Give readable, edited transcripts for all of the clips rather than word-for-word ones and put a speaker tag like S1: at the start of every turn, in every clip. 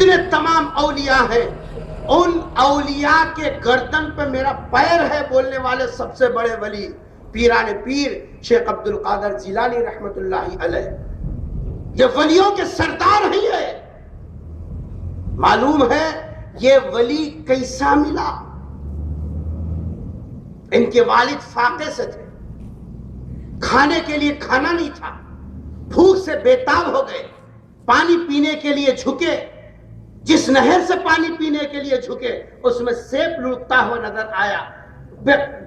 S1: جتنے تمام اولیاء ہیں ان اولیاء کے گردن پہ میرا پیر ہے بولنے والے سب سے بڑے ولی پیران پیر شیخ عبد القادر جیلانی رحمت اللہ علیہ، یہ ولیوں کے سردار ہیں۔ یہ معلوم ہے یہ ولی کیسا ملا؟ ان کے والد فاقے سے تھے، کھانے کے لیے کھانا نہیں تھا، بھوک سے بےتاب ہو گئے، پانی پینے کے لیے جھکے، جس نہر سے پانی پینے کے لیے جھکے اس میں سیب لوٹتا ہوا نظر آیا،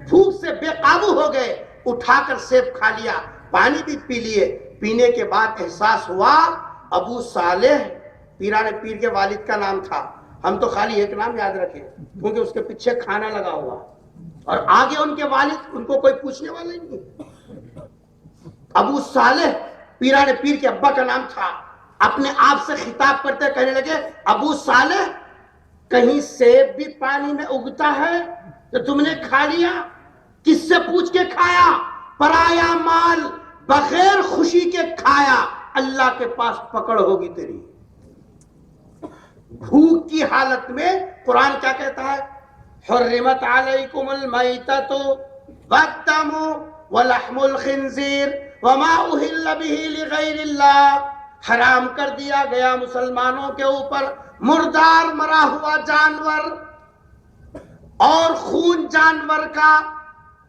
S1: بھوک سے بے قابو ہو گئے، اٹھا کر سیب کھا لیا، پانی بھی پی لیے۔ پینے کے بعد احساس ہوا ابو صالح پیران پیر کے والد کا نام تھا، ہم تو خالی ایک نام یاد رکھیں کیونکہ اس کے پیچھے کھانا لگا ہوا اور آگے ان کے والد، ان کو کوئی پوچھنے والا ہی نہیں۔ ابو صالح پیران پیر کے ابا کا نام تھا، اپنے آپ سے خطاب کرتے کہنے لگے ابو صالح کہیں سیب بھی پانی میں اگتا ہے تو تم نے کھا لیا؟ کس سے پوچھ کے کھایا؟ پرایا مال بغیر خوشی کے کھایا، اللہ کے پاس پکڑ ہوگی تیری۔ بھوک کی حالت میں قرآن کیا کہتا ہے؟ حرمت علیکم المیتۃ والدم ولحم الخنزیر وما اہل بہ لغیر اللہ، حرام کر دیا گیا مسلمانوں کے اوپر مردار مرا ہوا جانور اور خون جانور کا،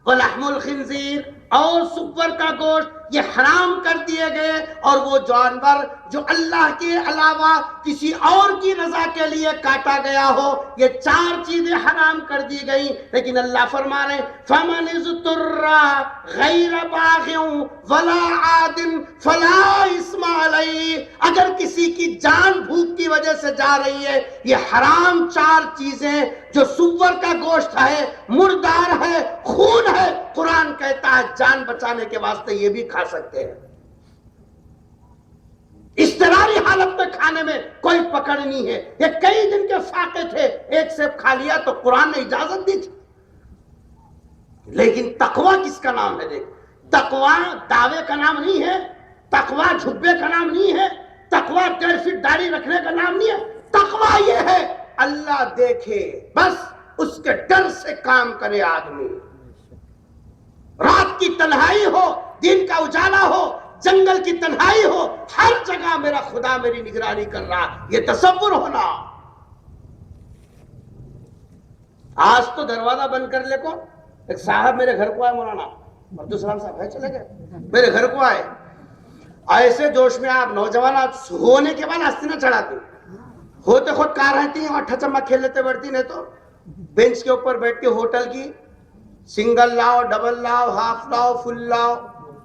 S1: ولحم الخنزیر اور سور کا گوشت، یہ حرام کر دیے گئے، اور وہ جانور جو اللہ کے علاوہ کسی اور کی رضا کے لیے کاٹا گیا ہو، یہ چار چیزیں حرام کر دی گئی۔ لیکن اللہ فرما رہے فَمَنِ اضْطُرَّ غَيْرَ بَاغٍ وَلَا عَادٍ فَلَا إِثْمَ عَلَيْهِ، اگر کسی کی جان بھوک کی وجہ سے جا رہی ہے، یہ حرام چار چیزیں جو سور کا گوشت ہے، مردار ہے، خون ہے، قرآن کہتا ہے جان بچانے کے واسطے یہ بھی کھا سکتے ہیں۔ اضطراری حالت میں کھانے میں کوئی پکڑ نہیں ہے۔ یہ کئی دن کے فاقے تھے، ایک سیب کھا لیا تو قرآن نے اجازت دی تھی۔ لیکن تقوی کس کا نام ہے؟ دیکھ، تقوی دعوے کا نام نہیں ہے، تقوی جھبے کا نام نہیں ہے، تقوی 1.5 فٹ داڑھی رکھنے کا نام نہیں ہے۔ تقوی یہ ہے اللہ دیکھے، بس اس کے ڈر سے کام کرے آدمی۔ رات کی تنہائی ہو، دن کا اجالا ہو، جنگل کی تنہائی ہو، ہر جگہ میرا خدا میری نگرانی کر رہا، یہ تصور ہونا۔ آج تو دروازہ بند کر لے کو، ایک صاحب میرے گھر کو آئے، مولانا عبدالسلام صاحب ہے، چلے گئے، میرے گھر کو آئے، ایسے جوش میں آپ نوجوان ہونے کے بعد آستینہ چڑھاتے ہوتے خود کار رہتی ہیں اور اٹھا چمہ کھیل لیتے بڑھتی، نہیں تو بینچ کے اوپر بیٹھ کے ہوٹل کی سنگل لاؤ، ڈبل لاؤ، ہاف لاؤ، فل لاؤ،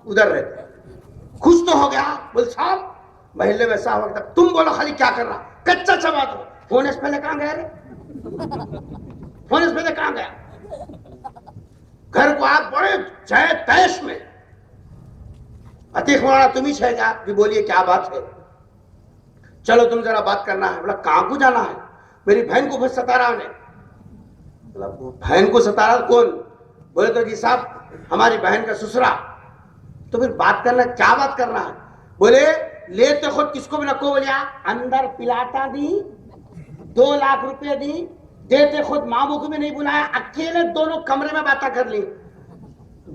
S1: ادھر رہتے۔ خوش تو ہو گیا، بول صاحب محلے میں صاحب وقت تم بولو خالی کیا کر رہا، کچا چبا دو، ہونے سے پہلے کہاں گیا رے، ہونے سے پہلے کہاں گیا؟ گھر کو آپ بڑے جائے تیش میں، عتیق مولانا تم ہی چھے گا کہ بولیے کیا بات ہے، چلو تم ذرا بات کرنا ہے۔ بولا کہاں کو جانا ہے؟ میری بہن کو بہت ستا رہا انہیں۔ بولا بہن کو ستا رہا کون؟ بولے تو جی صاحب ہماری بہن کا سسرا۔ تو پھر بات کرنا، کیا بات کرنا ہے؟ بولے لیتے خود کس کو بھی نکو، بولیا اندر پلاٹا دی، 2 لاکھ روپے دی، دیتے خود ماموں کو بھی نہیں بلایا، اکیلے دونوں کمرے میں باتیں کر لی،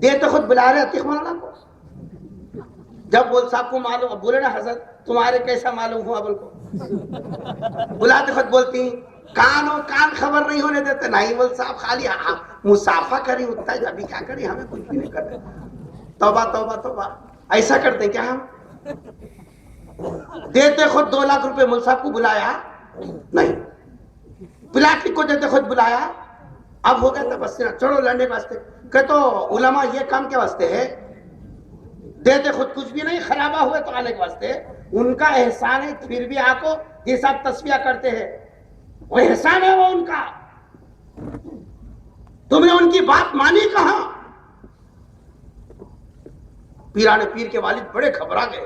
S1: دیتے خود بلا رہے عتیق مولانا کو۔ جب بول صاحب کو معلوم، بولے نا حضرت تمہارے کیسا معلوم ہوا، بول کو بلاتے خود بولتی کانوں کان خبر نہیں ہونے دیتے، نہیں بول صاحب خالی مسافہ کری اتنا ہی، ابھی کیا کری، ہمیں کچھ بھی نہیں کرتے۔ توبہ توبہ توبہ، ایسا کرتے ہیں کیا ہم؟ دیتے خود 2 لاکھ روپے مول صاحب کو بلایا نہیں، پلاٹی کو دیتے خود بلایا، اب ہو گیا تھا بس چڑھو لڑنے کے واسطے، کہ تو علماء یہ کام کے واسطے ہے، دیتے خود کچھ بھی نہیں، خرابہ ہوئے تو آنے کے واسطے، ان کا احسان ہے، پھر بھی آکو یہ سب تصفیہ کرتے ہیں، وہ احسان ہے وہ ان کا، تم نے ان کی بات مانی کہاں؟ پیران پیر کے والد بڑے گھبرا گئے،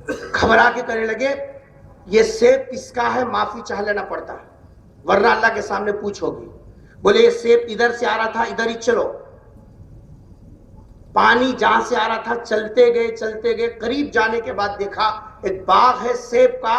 S1: گھبرا کے کہنے لگے یہ سیب کس کا ہے، معافی چاہ لینا پڑتا ورنہ اللہ کے سامنے پوچھو گی۔ بولے یہ سیب ادھر سے آ رہا تھا، ادھر ہی چلو، پانی جہاں سے آ رہا تھا چلتے گئے، قریب جانے کے بعد دیکھا ایک باغ ہے سیب کا،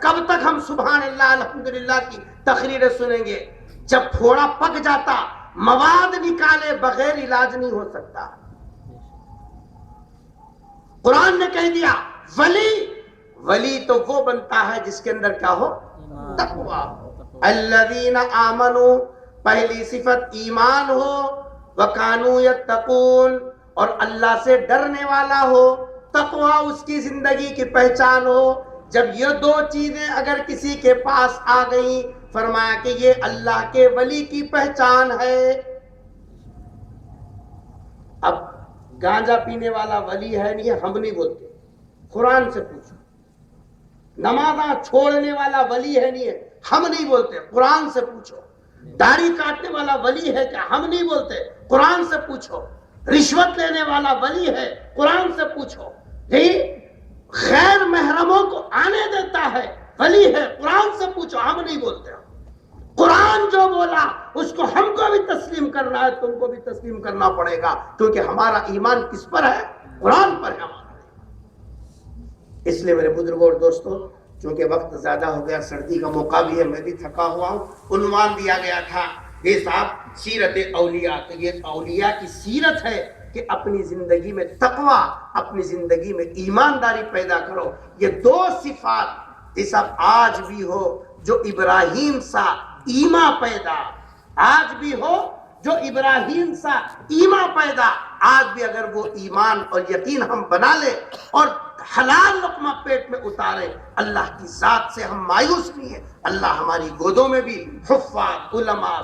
S1: کب تک ہم سبحان اللہ الحمدللہ کی تقریریں سنیں گے؟ جب پھوڑا پک جاتا مواد نکالے بغیر علاج نہیں ہو سکتا۔ قرآن نے کہہ دیا ولی تو وہ بنتا ہے جس کے اندر کیا ہو؟ تقویٰ۔ الذین آمنوا، پہلی صفت ایمان ہو، وکانوا یتقون، اور اللہ سے ڈرنے والا ہو، تقویٰ اس کی زندگی کی پہچان ہو۔ جب یہ دو چیزیں اگر کسی کے پاس آ گئیں، فرمایا کہ یہ اللہ کے ولی کی پہچان ہے۔ اب گانجا پینے والا ولی ہے نہیں ہے، ہم نہیں بولتے، قرآن سے پوچھو۔ نمازاں چھوڑنے والا ولی ہے نہیں ہے، ہم نہیں بولتے، قرآن سے پوچھو۔ داڑھی کاٹنے والا ولی ہے کیا؟ ہم نہیں بولتے، قرآن سے پوچھو۔ رشوت لینے والا ولی ہے، قرآن سے پوچھو۔ غیر محرموں کو آنے دیتا ہے، ولی ہے، قرآن سے پوچھو، ہم نہیں بولتے۔ قرآن جو بولا اس کو ہم کو بھی تسلیم کرنا ہے، تم کو بھی تسلیم کرنا پڑے گا، کیونکہ ہمارا ایمان کس پر ہے؟ قرآن پر ہے ہمارا۔ اس لیے میرے بزرگوں اور دوستوں، چونکہ وقت زیادہ ہو گیا، سردی کا موقع بھی ہے، میں بھی تھکا ہوا ہوں، عنوان دیا گیا تھا یہ صاحب سیرت اولیاء، تو یہ اولیاء کی سیرت ہے کہ اپنی زندگی میں تقویٰ، اپنی زندگی میں ایمانداری پیدا کرو۔ یہ دو صفات یہ سب آج بھی ہو جو ابراہیم سا ایمان پیدا، آج بھی ہو جو ابراہیم سا ایمان پیدا، آج بھی اگر وہ ایمان اور یقین ہم بنا لے اور حلال لقمہ پیٹ میں اتارے، اللہ کی ذات سے ہم مایوس نہیں ہیں۔ اللہ ہماری گودوں میں بھی حفاظ، علماء